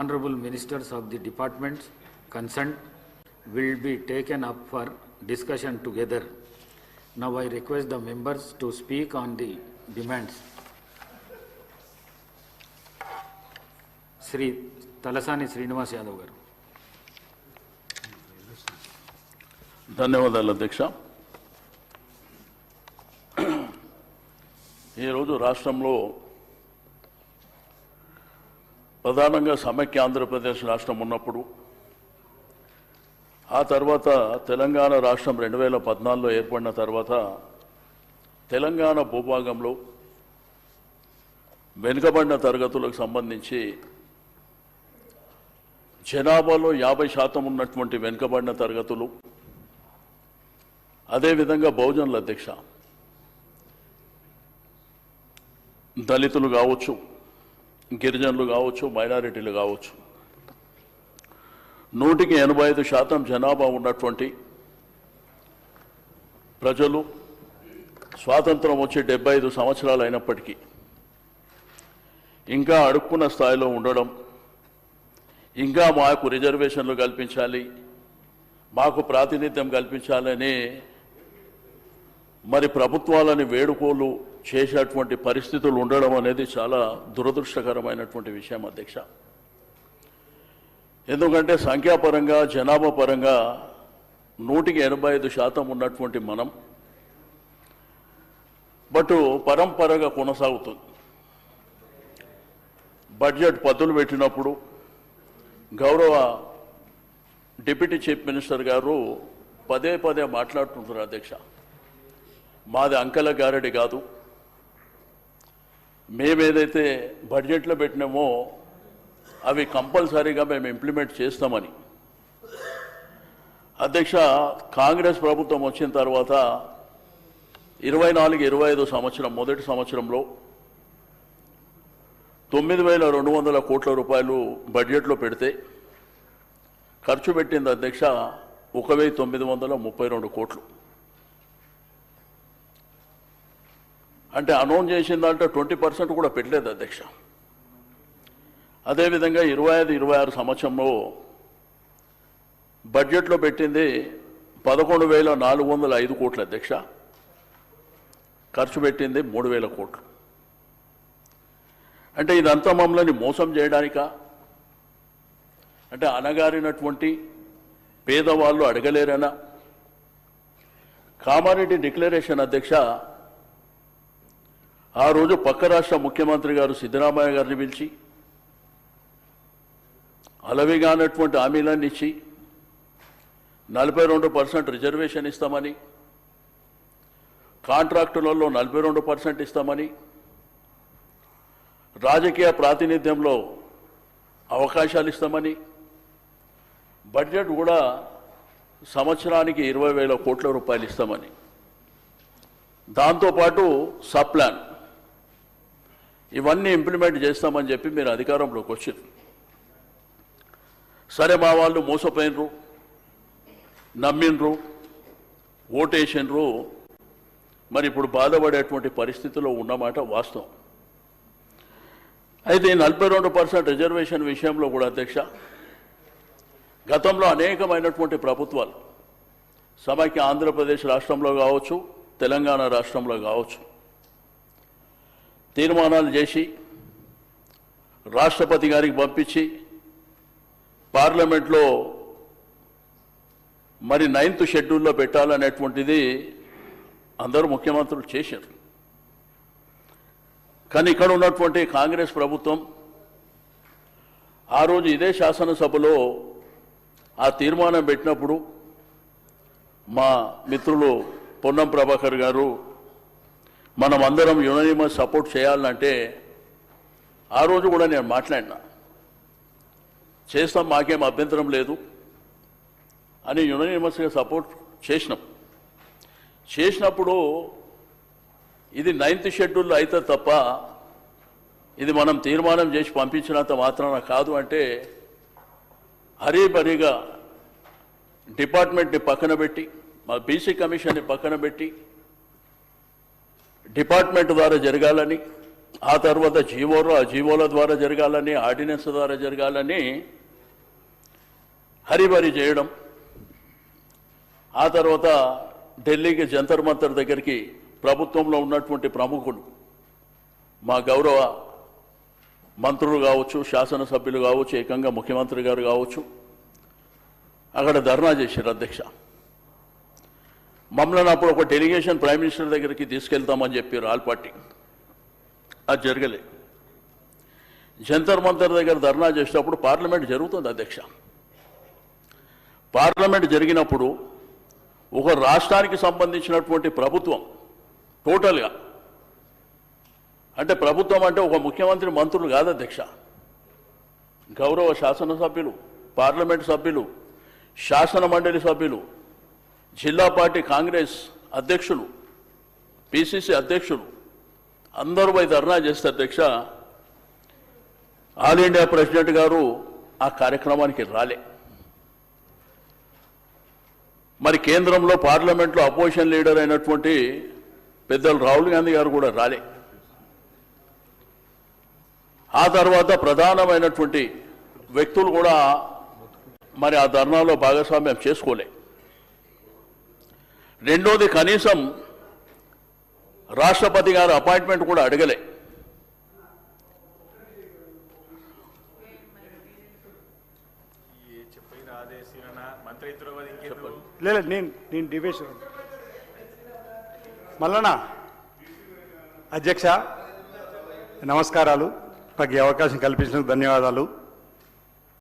Honorable Ministers of the departments concerned will be taken up for discussion together. Now I request the members to speak on the demands. Sri Talasani Srinivas Yadav garu. ధన్యవాదాలు అధ్యక్ష. ఈరోజు రాష్ట్రంలో ప్రధానంగా సమైక్య ఆంధ్రప్రదేశ్ రాష్ట్రం ఉన్నప్పుడు ఆ తర్వాత తెలంగాణ రాష్ట్రం 2014లో ఏర్పడిన తర్వాత తెలంగాణ భూభాగంలో వెనుకబడిన తరగతులకు సంబంధించి జనాభాలో 50% ఉన్నటువంటి వెనుకబడిన తరగతులు, అదేవిధంగా బహుజనుల అధ్యక్ష దళితులు కావచ్చు, గిరిజనులు కావచ్చు, మైనారిటీలు కావచ్చు, 185% జనాభా ఉన్నటువంటి ప్రజలు స్వాతంత్రం వచ్చి 75 సంవత్సరాలు అయినప్పటికీ ఇంకా అడుక్కున్న స్థాయిలో ఉండడం, ఇంకా మాకు రిజర్వేషన్లు కల్పించాలి, మాకు ప్రాతినిధ్యం కల్పించాలని మరి ప్రభుత్వాలని వేడుకోలు చేసేటువంటి పరిస్థితులు ఉండడం అనేది చాలా దురదృష్టకరమైనటువంటి విషయం అధ్యక్ష. ఎందుకంటే సంఖ్యాపరంగా జనాభా పరంగా 185% ఉన్నటువంటి మనం బట్ పరంపరగా కొనసాగుతుంది. బడ్జెట్ పద్దులు పెట్టినప్పుడు గౌరవ డిప్యూటీ చీఫ్ మినిస్టర్ గారు పదే పదే మాట్లాడుతుంటారు అధ్యక్ష, మాది అంకెల గారడి కాదు, మేమేదైతే బడ్జెట్లో పెట్టినామో అవి కంపల్సరీగా మేము ఇంప్లిమెంట్ చేస్తామని. అధ్యక్ష, కాంగ్రెస్ ప్రభుత్వం వచ్చిన తర్వాత 24-25 సంవత్సరం మొదటి సంవత్సరంలో 9,200 కోట్ల రూపాయలు బడ్జెట్లో పెడితే ఖర్చు పెట్టింది అధ్యక్ష 1,932 కోట్లు. అంటే అనౌన్స్ చేసిన దాంట్లో 20% కూడా పెట్టలేదు అధ్యక్ష. అదేవిధంగా 25-26 సంవత్సరంలో బడ్జెట్లో పెట్టింది 11,405 కోట్లు అధ్యక్ష, ఖర్చు పెట్టింది 3,000 కోట్లు. అంటే ఇదంతా మమ్మల్ని మోసం చేయడానికా? అంటే అనగారినటువంటి పేదవాళ్ళు అడగలేరనా? కామారెడ్డి డిక్లరేషన్ అధ్యక్ష, ఆ రోజు పక్క రాష్ట్ర ముఖ్యమంత్రి గారు సిద్ధరామయ్య గారిని పిలిచి అలవిగానటువంటి హామీలన్నీ ఇచ్చి 42% రిజర్వేషన్ ఇస్తామని, కాంట్రాక్టులలో 42% ఇస్తామని, రాజకీయ ప్రాతినిధ్యంలో అవకాశాలు ఇస్తామని, బడ్జెట్ కూడా సంవత్సరానికి 20,000 కోట్ల రూపాయలు ఇస్తామని, దాంతోపాటు సప్లాన్ ఇవన్నీ ఇంప్లిమెంట్ చేస్తామని చెప్పి మీరు అధికారంలోకి వచ్చారు. సరే, మా వాళ్ళు మోసపోయినరు, నమ్మినరు, ఓటేసినరు, మరి ఇప్పుడు బాధపడేటువంటి పరిస్థితిలో ఉన్నమాట వాస్తవం. అయితే 42% రిజర్వేషన్ విషయంలో కూడా అధ్యక్ష, గతంలో అనేకమైనటువంటి ప్రభుత్వాలు సమైక్య ఆంధ్రప్రదేశ్ రాష్ట్రంలో కావచ్చు, తెలంగాణ రాష్ట్రంలో కావచ్చు, తీర్మానాలు చేసి రాష్ట్రపతి గారికి పంపించి పార్లమెంట్లో మరి 9th షెడ్యూల్లో పెట్టాలనేటువంటిది అందరూ ముఖ్యమంత్రులు చేశారు. కానీ ఇక్కడ ఉన్నటువంటి కాంగ్రెస్ ప్రభుత్వం ఆ రోజు ఇదే శాసనసభలో ఆ తీర్మానం పెట్టినప్పుడు మా మిత్రులు పొన్నం ప్రభాకర్ గారు మనం అందరం యునానిమస్ సపోర్ట్ చేయాలంటే ఆ రోజు కూడా నేను మాట్లాడినా, చేస్తాం, మాకేం అభ్యంతరం లేదు అని యునానిమస్గా సపోర్ట్ చేసినప్పుడు ఇది 9th షెడ్యూల్లో అయితే తప్ప ఇది మనం తీర్మానం చేసి పంపించినంత మాత్రాన కాదు అంటే హరీబరీగా డిపార్ట్మెంట్ని పక్కన పెట్టి, మా బీసీ కమిషన్ని పక్కన పెట్టి డిపార్ట్మెంట్ ద్వారా జరగాలని ఆ తర్వాత జీవోల ద్వారా జరగాలని, ఆర్డినెన్స్ ద్వారా జరగాలని హరిబరి చేయడం, ఆ తర్వాత ఢిల్లీకి జంతర్ మంతర్ దగ్గరికి ప్రభుత్వంలో ఉన్నటువంటి ప్రముఖులు, మా గౌరవ మంత్రులు కావచ్చు, శాసనసభ్యులు కావచ్చు, ఏకంగా ముఖ్యమంత్రి గారు కావచ్చు, అక్కడ ధర్నా చేశారు అధ్యక్ష. మమ్మల్ని అప్పుడు ఒక డెలిగేషన్ ప్రైమ్ మినిస్టర్ దగ్గరికి తీసుకెళ్తామని చెప్పారు ఆల్ పార్టీ. అది జరగలే. జంతర్ మంతర్ దగ్గర ధర్నా చేసేటప్పుడు పార్లమెంట్ జరుగుతుంది అధ్యక్ష. పార్లమెంట్ జరిగినప్పుడు ఒక రాష్ట్రానికి సంబంధించినటువంటి ప్రభుత్వం టోటల్గా, అంటే ప్రభుత్వం అంటే ఒక ముఖ్యమంత్రి, మంత్రులు కాదు అధ్యక్ష, గౌరవ శాసనసభ్యులు, పార్లమెంట్ సభ్యులు, శాసన మండలి సభ్యులు, జిల్లా పార్టీ కాంగ్రెస్ అధ్యక్షులు, పిసిసి అధ్యక్షులు అందరూ పోయి ధర్నా చేస్తే అధ్యక్ష, ఆల్ ఇండియా ప్రెసిడెంట్ గారు ఆ కార్యక్రమానికి రాలే. మరి కేంద్రంలో పార్లమెంట్లో అపోజిషన్ లీడర్ అయినటువంటి పెద్దలు రాహుల్ గాంధీ గారు కూడా రాలే. ఆ తర్వాత ప్రధానమైనటువంటి వ్యక్తులు కూడా మరి ఆ ధర్నాలో భాగస్వామ్యం చేసుకోలే. రెండోది, కనీసం రాష్ట్రపతి గారు అపాయింట్మెంట్ కూడా అడగలే. లేదు, నేను డివేషన్ మల్లనా. అధ్యక్ష నమస్కారాలు, నాకు ఈ అవకాశం కల్పించినందుకు ధన్యవాదాలు.